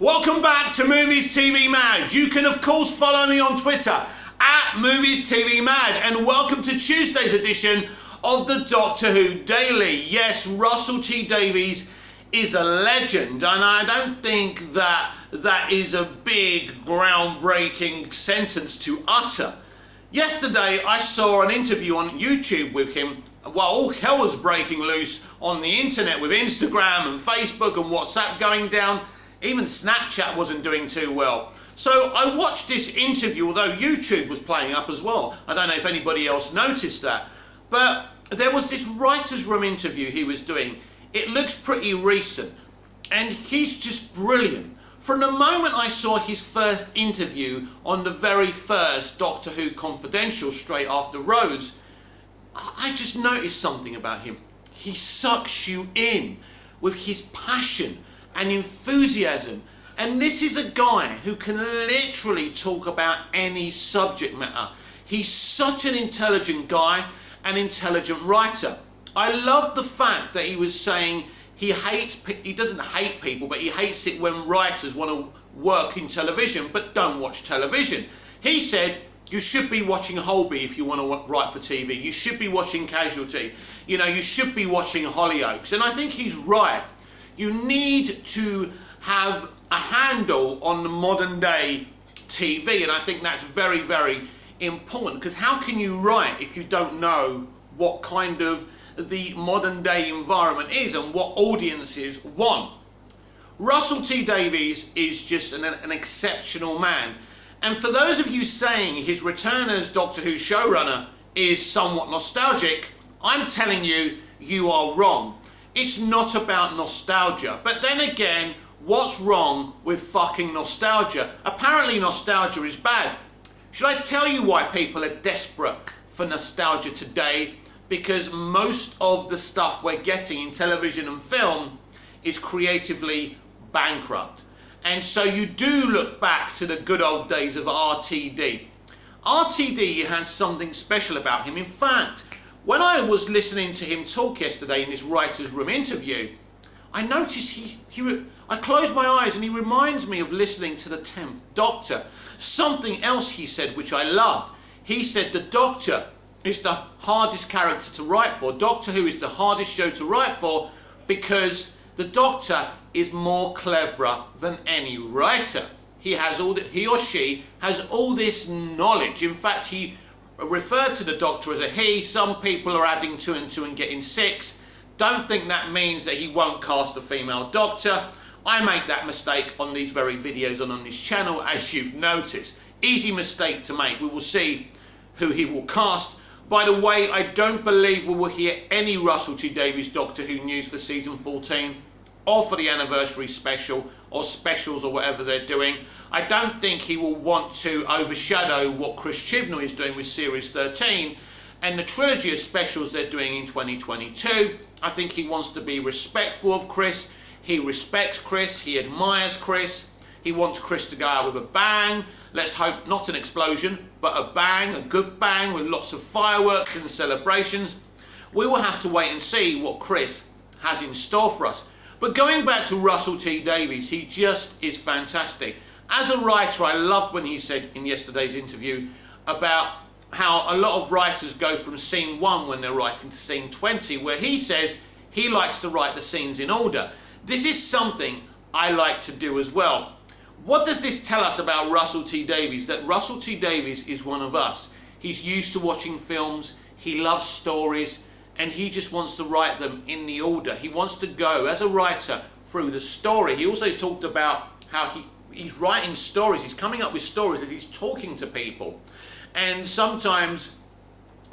Welcome back to Movies TV Mad. You can of course follow me on Twitter at Movies TV Mad, and welcome to Tuesday's edition of the Doctor Who Daily. Yes, Russell T Davies is a legend, and I don't think that is a big groundbreaking sentence to utter. Yesterday I saw an interview on YouTube with him while all hell was breaking loose on the internet with Instagram and Facebook and WhatsApp going down. Even Snapchat wasn't doing too well. So I watched this interview, although YouTube was playing up as well. I don't know if anybody else noticed that. But there was this writer's room interview he was doing. It looks pretty recent, and he's just brilliant. From the moment I saw his first interview on the very first Doctor Who Confidential straight after Rose, I just noticed something about him. He sucks you in with his passion and enthusiasm. And this is a guy who can literally talk about any subject matter. He's such an intelligent guy, an intelligent writer. I love the fact that he was saying he doesn't hate people, but he hates it when writers want to work in television but don't watch television. He said, you should be watching Holby if you want to write for TV. You should be watching Casualty. You know, you should be watching Hollyoaks. And I think he's right. You need to have a handle on the modern day TV, and I think that's very, very important, because how can you write if you don't know what kind of the modern day environment is and what audiences want? Russell T Davies is just an exceptional man, and for those of you saying his return as Doctor Who showrunner is somewhat nostalgic, I'm telling you, you are wrong. It's not about nostalgia. But then again, what's wrong with fucking nostalgia? Apparently nostalgia is bad. Should I tell you why people are desperate for nostalgia today? Because most of the stuff we're getting in television and film is creatively bankrupt. And so you do look back to the good old days of RTD. RTD had something special about him. In fact, when I was listening to him talk yesterday in this writer's room interview, I noticed I closed my eyes and he reminds me of listening to the 10th Doctor. Something else he said which I loved. He said the Doctor is the hardest character to write for. Doctor Who is the hardest show to write for because the Doctor is more cleverer than any writer. He or she has all this knowledge. In fact, he referred to the Doctor as a he. Some people are adding 2 and 2 and getting 6. Don't think that means that he won't cast a female Doctor. I make that mistake on these very videos and on this channel, as you've noticed. Easy mistake to make. We will see who he will cast. By the way, I don't believe we will hear any Russell T Davies Doctor Who news for season 14 or for the anniversary special or specials or whatever they're doing. I don't think he will want to overshadow what Chris Chibnall is doing with series 13 and the trilogy of specials they're doing in 2022. I think he wants to be respectful of Chris. He respects Chris. He admires Chris. He wants Chris to go out with a bang. Let's hope not an explosion, but a bang, a good bang with lots of fireworks and celebrations. We will have to wait and see what Chris has in store for us. But going back to Russell T Davies, he just is fantastic. As a writer, I loved when he said in yesterday's interview about how a lot of writers go from scene 1 when they're writing to scene 20, where he says he likes to write the scenes in order. This is something I like to do as well. What does this tell us about Russell T Davies? That Russell T Davies is one of us. He's used to watching films, he loves stories, and he just wants to write them in the order. He wants to go, as a writer, through the story. He also talked about how he's writing stories, he's coming up with stories as he's talking to people. And sometimes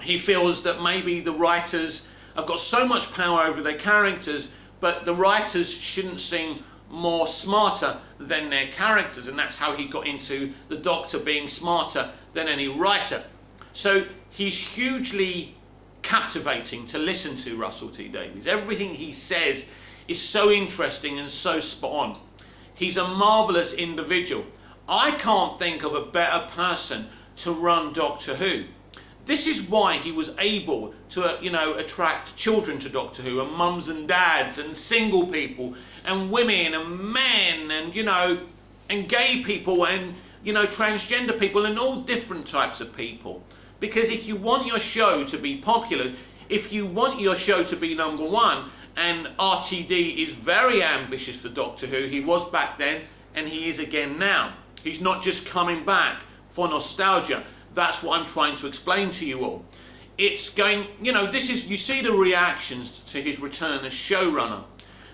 he feels that maybe the writers have got so much power over their characters, but the writers shouldn't seem more smarter than their characters, and that's how he got into the Doctor being smarter than any writer. So he's hugely captivating to listen to, Russell T Davies. Everything he says is so interesting and so spot on. He's a marvellous individual. I can't think of a better person to run Doctor Who. This is why he was able to, attract children to Doctor Who, and mums and dads and single people and women and men and, and gay people and, you know, transgender people and all different types of people. Because if you want your show to be popular, if you want your show to be #1, and RTD is very ambitious for Doctor Who, he was back then and he is again now. He's not just coming back for nostalgia. That's what I'm trying to explain to you all. It's going, you know, this is, you see the reactions to his return as showrunner.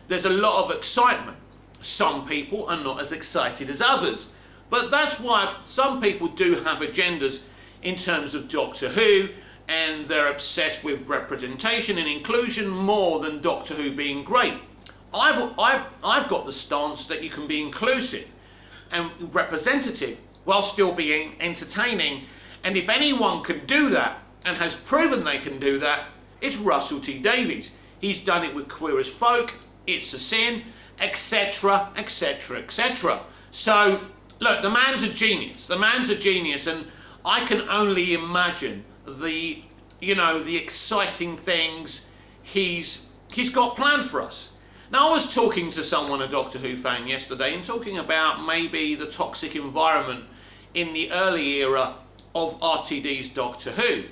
There's a lot of excitement. Some people are not as excited as others. But that's why some people do have agendas in terms of Doctor Who, and they're obsessed with representation and inclusion more than Doctor Who being great. I've got the stance that you can be inclusive and representative while still being entertaining, and if anyone can do that and has proven they can do that, it's Russell T Davies. He's done it with Queer as Folk, It's a Sin, etc, etc, etc. So look, the man's a genius. The man's a genius, and I can only imagine the, you know, the exciting things he's got planned for us. Now, I was talking to someone, a Doctor Who fan, yesterday, and talking about maybe the toxic environment in the early era of RTD's Doctor Who.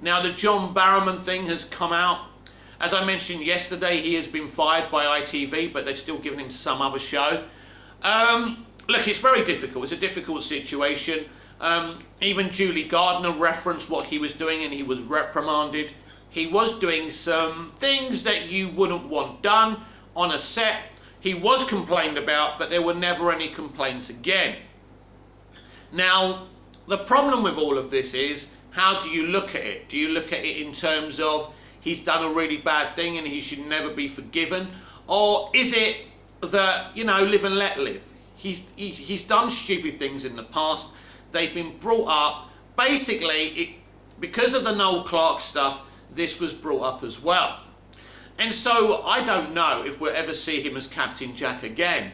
Now, the John Barrowman thing has come out. As I mentioned yesterday, he has been fired by ITV, but they've still given him some other show. Look, it's very difficult. It's a difficult situation. Even Julie Gardner referenced what he was doing, and he was reprimanded. He was doing some things that you wouldn't want done on a set. He was complained about, but there were never any complaints again. Now, the problem with all of this is, how do you look at it? Do you look at it in terms of he's done a really bad thing and he should never be forgiven? Or is it that, you know, live and let live? He's done stupid things in the past. They've been brought up. Basically, because of the Noel Clarke stuff, this was brought up as well. And so I don't know if we'll ever see him as Captain Jack again.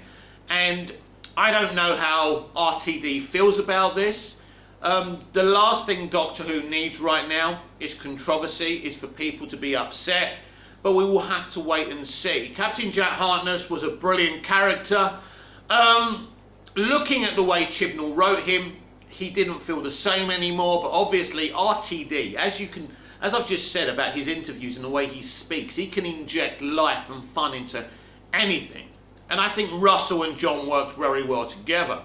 And I don't know how RTD feels about this. The last thing Doctor Who needs right now is controversy, is for people to be upset. But we will have to wait and see. Captain Jack Harkness was a brilliant character. Looking at the way Chibnall wrote him, he didn't feel the same anymore. But obviously RTD, as I've just said about his interviews and the way he speaks, he can inject life and fun into anything. And I think Russell and John worked very well together.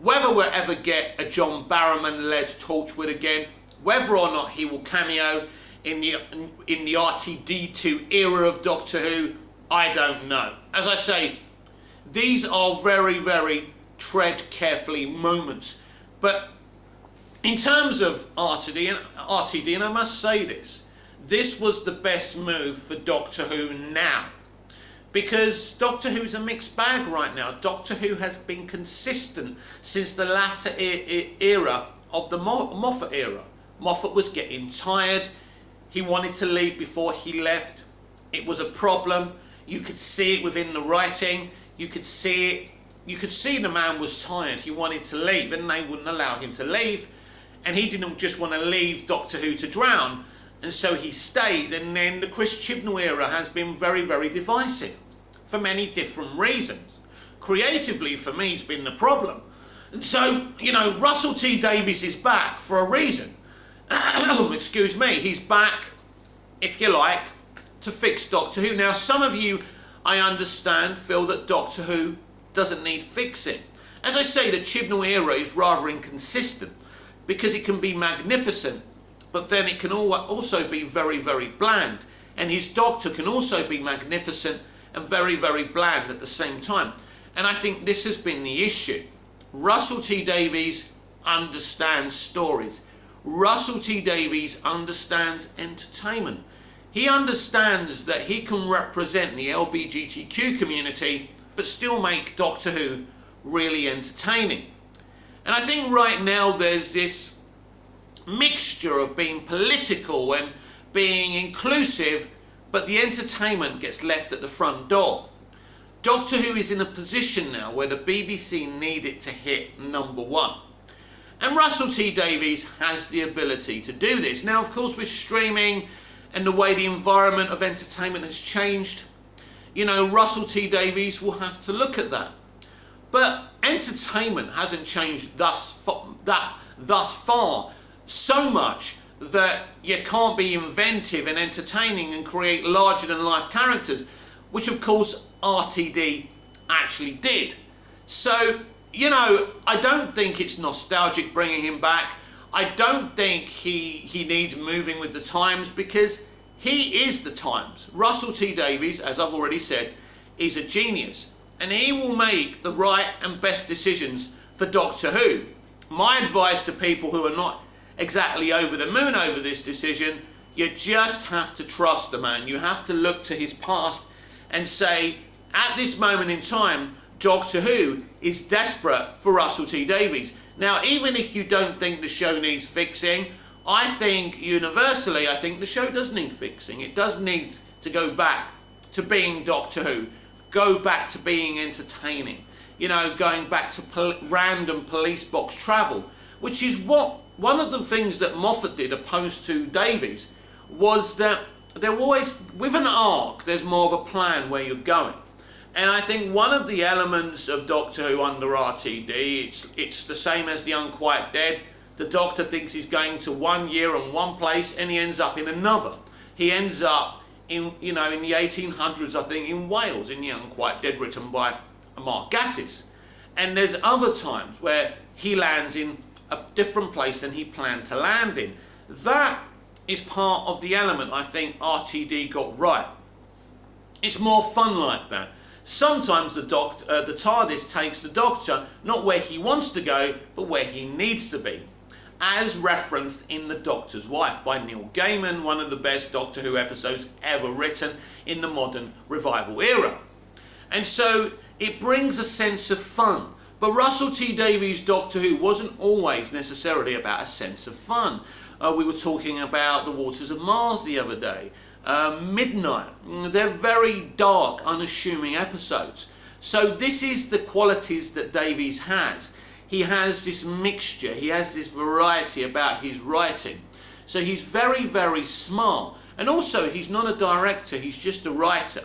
Whether we'll ever get a John Barrowman-led Torchwood again, whether or not he will cameo in the RTD2 era of Doctor Who, I don't know. As I say, these are very, very tread carefully moments. But in terms of RTD, and I must say this was the best move for Doctor Who now. Because Doctor Who's a mixed bag right now. Doctor Who has been consistent since the latter era of the Moffat era. Moffat was getting tired. He wanted to leave before he left. It was a problem. You could see it within the writing. You could see it. You could see the man was tired. He wanted to leave, and they wouldn't allow him to leave. And he didn't just want to leave Doctor Who to drown. And so he stayed. And then the Chris Chibnall era has been very, very divisive for many different reasons. Creatively, for me, it's been the problem. And so, you know, Russell T Davies is back for a reason. Excuse me, he's back, if you like, to fix Doctor Who. Now, some of you, I understand, feel that Doctor Who doesn't need fixing. As I say, the Chibnall era is rather inconsistent because it can be magnificent, but then it can also be very, very bland. And his Doctor can also be magnificent and very, very bland at the same time. And I think this has been the issue. Russell T Davies understands stories. Russell T Davies understands entertainment. He understands that he can represent the LGBTQ community but still make Doctor Who really entertaining. And I think right now there's this mixture of being political and being inclusive, but the entertainment gets left at the front door. Doctor Who is in a position now where the BBC need it to hit #1. And Russell T Davies has the ability to do this. Now, of course, with streaming and the way the environment of entertainment has changed, you know, Russell T Davies will have to look at that. But entertainment hasn't changed thus far so much that you can't be inventive and entertaining and create larger than life characters, which of course RTD actually did. So, you know, I don't think it's nostalgic bringing him back. I don't think he needs moving with the times, because he is the times. Russell T Davies, as I've already said, is a genius, and he will make the right and best decisions for Doctor Who. My advice to people who are not exactly over the moon over this decision, you just have to trust the man. You have to look to his past and say, at this moment in time, Doctor Who is desperate for Russell T Davies. Now, even if you don't think the show needs fixing, I think universally, I think the show does need fixing. It does need to go back to being Doctor Who, go back to being entertaining, you know, going back to random police box travel, which is what one of the things that Moffat did opposed to Davies, was that there always, with an arc, there's more of a plan where you're going. And I think one of the elements of Doctor Who under RTD, it's the same as The Unquiet Dead. The Doctor thinks he's going to 1 year and one place, and he ends up in another. He ends up in, you know, in the 1800s, I think, in Wales, in The Unquiet Dead, written by Mark Gatiss. And there's other times where he lands in a different place than he planned to land in. That is part of the element I think RTD got right. It's more fun like that. Sometimes the TARDIS takes the Doctor not where he wants to go, but where he needs to be, as referenced in The Doctor's Wife by Neil Gaiman, one of the best Doctor Who episodes ever written in the modern revival era. And so it brings a sense of fun. But Russell T Davies' Doctor Who wasn't always necessarily about a sense of fun. We were talking about The Waters of Mars the other day. Midnight. They're very dark, unassuming episodes. So this is the qualities that Davies has. He has this mixture, he has this variety about his writing. So he's very, very smart. And also, he's not a director, he's just a writer.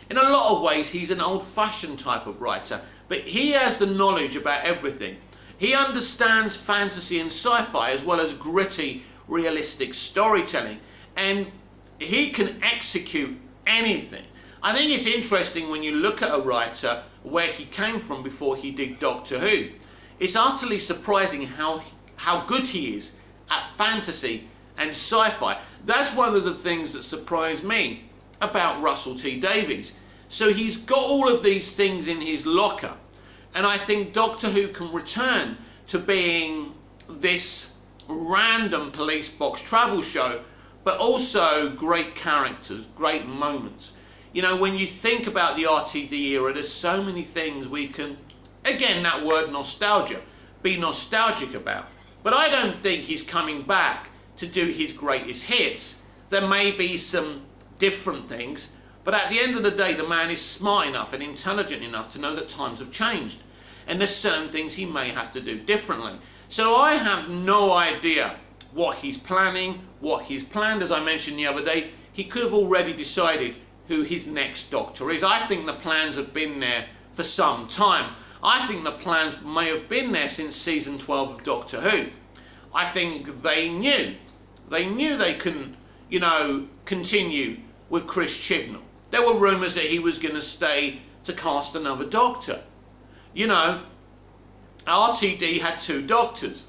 In a lot of ways, he's an old-fashioned type of writer, but he has the knowledge about everything. He understands fantasy and sci-fi as well as gritty, realistic storytelling. And he can execute anything. I think it's interesting when you look at a writer where he came from before he did Doctor Who. It's utterly surprising how good he is at fantasy and sci-fi. That's one of the things that surprised me about Russell T Davies. So he's got all of these things in his locker, and I think Doctor Who can return to being this random police box travel show, but also great characters, great moments. You know, when you think about the RTD era, there's so many things we can, again, that word nostalgia, be nostalgic about. But I don't think he's coming back to do his greatest hits. There may be some different things, but at the end of the day, the man is smart enough and intelligent enough to know that times have changed, and there's certain things he may have to do differently. So I have no idea what he's planning, what he's planned. As I mentioned the other day, he could have already decided who his next Doctor is. I think the plans have been there for some time. I think the plans may have been there since season 12 of Doctor Who. I think they knew they couldn't, you know, continue with Chris Chibnall. There were rumours that he was going to stay to cast another Doctor. You know, RTD had 2 Doctors.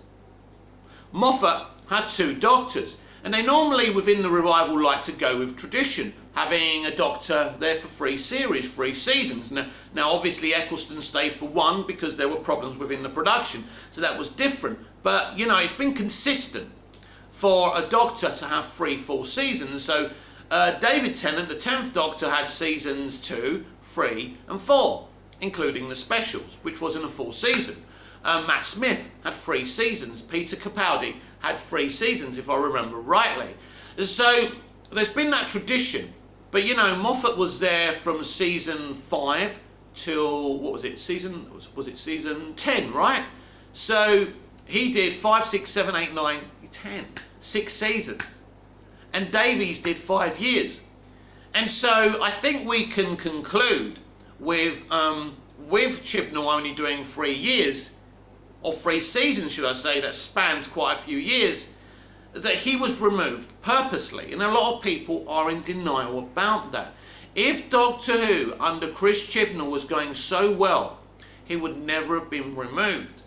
Moffat had 2 Doctors. And they normally, within the revival, like to go with tradition, having a Doctor there for 3 series, 3 seasons. Now obviously Eccleston stayed for 1 because there were problems within the production, so that was different. But, you know, it's been consistent for a Doctor to have 3 full seasons. So David Tennant, the 10th Doctor, had seasons 2, 3 and 4, including the specials, which wasn't a full season. Matt Smith had 3 seasons. Peter Capaldi had 3 seasons, if I remember rightly. So there's been that tradition. But, you know, Moffat was there from season 5 till, what was it, was it season 10, right? So he did 5, 6, 7, 8, 9, 10, 6 seasons. And Davies did 5 years. And so I think we can conclude with Chibnall only doing 3 years, or 3 seasons should I say, that spanned quite a few years, that he was removed purposely, and a lot of people are in denial about that. If Doctor Who under Chris Chibnall was going so well, he would never have been removed.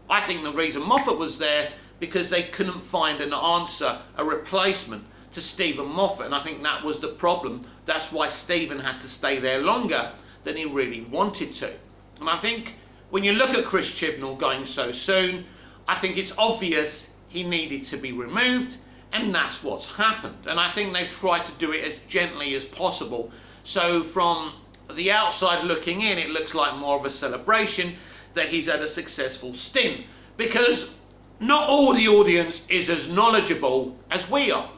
I think the reason Moffat was there because they couldn't find an answer, a replacement to Stephen Moffat, and I think that was the problem. That's why Stephen had to stay there longer than he really wanted to. And I think when you look at Chris Chibnall going so soon, I think it's obvious he needed to be removed, and that's what's happened. And I think they've tried to do it as gently as possible. So from the outside looking in, it looks like more of a celebration that he's had a successful stint, because not all the audience is as knowledgeable as we are.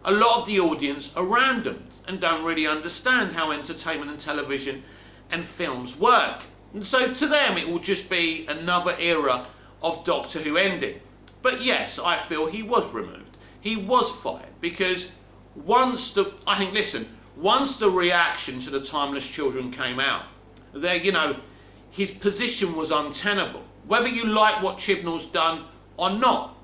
A lot of the audience are random and don't really understand how entertainment and television and films work. And so to them it will just be another era of Doctor Who ending. But yes, I feel he was removed. He was fired because once the reaction to the Timeless Children came out, his position was untenable. Whether you like what Chibnall's done or not.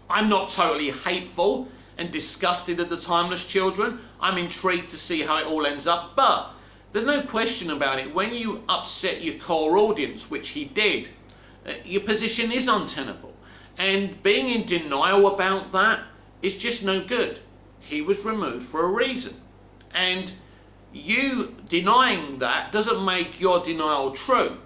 I'm not totally hateful and disgusted at the Timeless Children. I'm intrigued to see how it all ends up, but there's no question about it. When you upset your core audience, which he did, your position is untenable. And being in denial about that is just no good. He was removed for a reason. And you denying that doesn't make your denial true.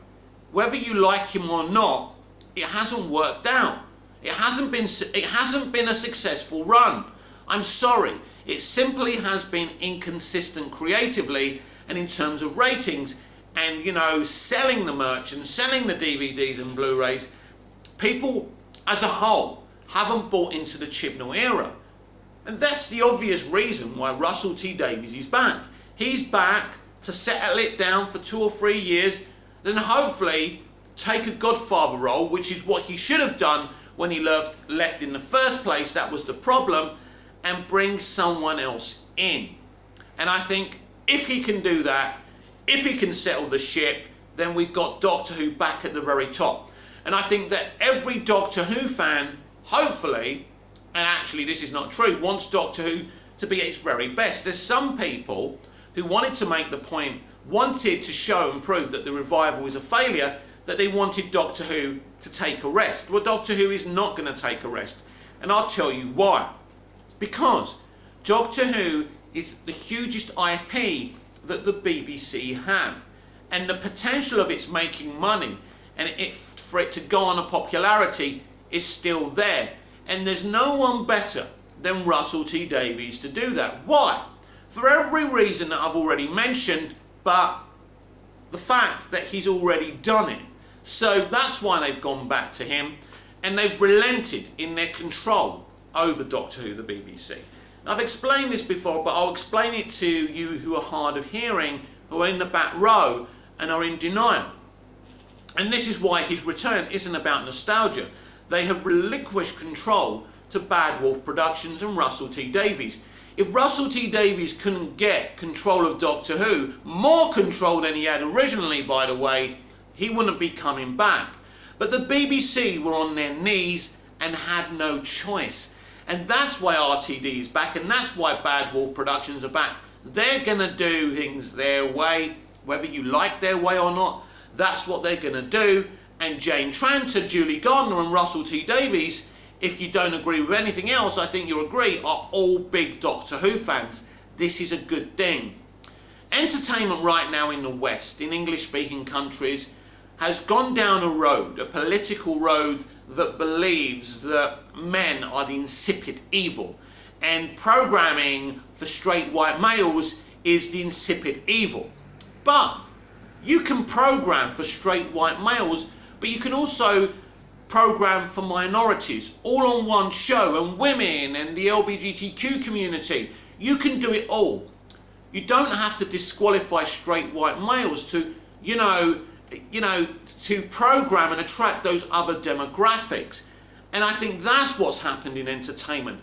Whether you like him or not, it hasn't worked out. It hasn't been a successful run. I'm sorry. It simply has been inconsistent creatively and in terms of ratings and, selling the merch and selling the DVDs and Blu-rays. People as a whole haven't bought into the Chibnall era. And that's the obvious reason why Russell T Davies is back. He's back to settle it down for 2 or 3 years, then hopefully take a Godfather role, which is what he should have done when he left in the first place. That was the problem, and bring someone else in. And I think if he can do that, if he can settle the ship, then we've got Doctor Who back at the very top. And I think that every Doctor Who fan, hopefully, and actually this is not true, wants Doctor Who to be at its very best. There's some people who wanted to make the point, wanted to show and prove that the revival is a failure, that they wanted Doctor Who to take a rest. Well, Doctor Who is not going to take a rest, and I'll tell you why. Because Doctor Who is the hugest IP that the BBC have, and the potential of its making money and for it to go on a popularity is still there, and there's no one better than Russell T Davies to do that. Why? For every reason that I've already mentioned, but the fact that he's already done it. So that's why they've gone back to him, and they've relented in their control over Doctor Who, the BBC. Now, I've explained this before, but I'll explain it to you who are hard of hearing, who are in the back row and are in denial. And this is why his return isn't about nostalgia. They have relinquished control to Bad Wolf Productions and Russell T Davies. If Russell T Davies couldn't get control of Doctor Who, more control than he had originally, by the way, he wouldn't be coming back. But the BBC were on their knees and had no choice. And that's why RTD is back, and that's why Bad Wolf Productions are back. They're going to do things their way, whether you like their way or not. That's what they're going to do. And Jane Tranter, Julie Gardner and Russell T Davies, if you don't agree with anything else, I think you'll agree, are all big Doctor Who fans. This is a good thing. Entertainment right now in the West, in English-speaking countries, has gone down a road, a political road that believes that men are the insipid evil, and programming for straight white males is the insipid evil. But you can program for straight white males, but you can also program for minorities, all on one show, and women and the LGBTQ community. You can do it all. You don't have to disqualify straight white males to, to program and attract those other demographics. And I think that's what's happened in entertainment.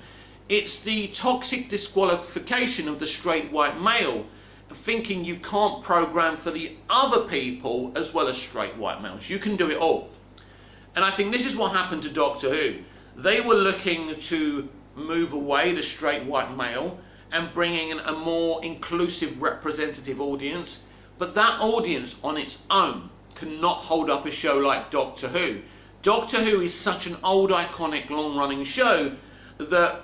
It's the toxic disqualification of the straight white male thinking you can't program for the other people as well as straight white males. You can do it all. And I think this is what happened to Doctor Who. They were looking to move away the straight white male and bringing in a more inclusive representative audience, but that audience on its own cannot hold up a show like Doctor Who. Doctor Who is such an old, iconic, long-running show that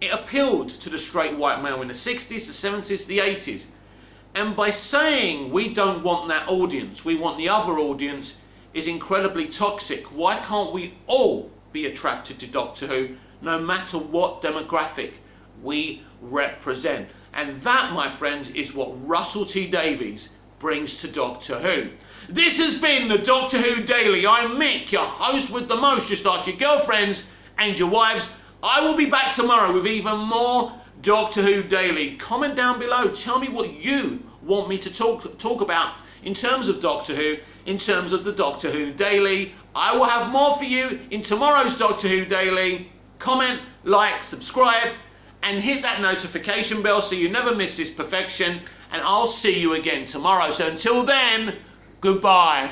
it appealed to the straight white male in the 60s, the 70s, the 80s. And by saying we don't want that audience, we want the other audience, is incredibly toxic. Why can't we all be attracted to Doctor Who, no matter what demographic we represent? And that, my friends, is what Russell T Davies brings to Doctor Who. This has been the Doctor Who Daily. I'm Mick, your host with the most. Just ask your girlfriends and your wives. I will be back tomorrow with even more Doctor Who Daily. Comment down below. Tell me what you want me to talk about in terms of Doctor Who, in terms of the Doctor Who Daily. I will have more for you in tomorrow's Doctor Who Daily. Comment, like, subscribe, and hit that notification bell so you never miss this perfection. And I'll see you again tomorrow. So until then, goodbye.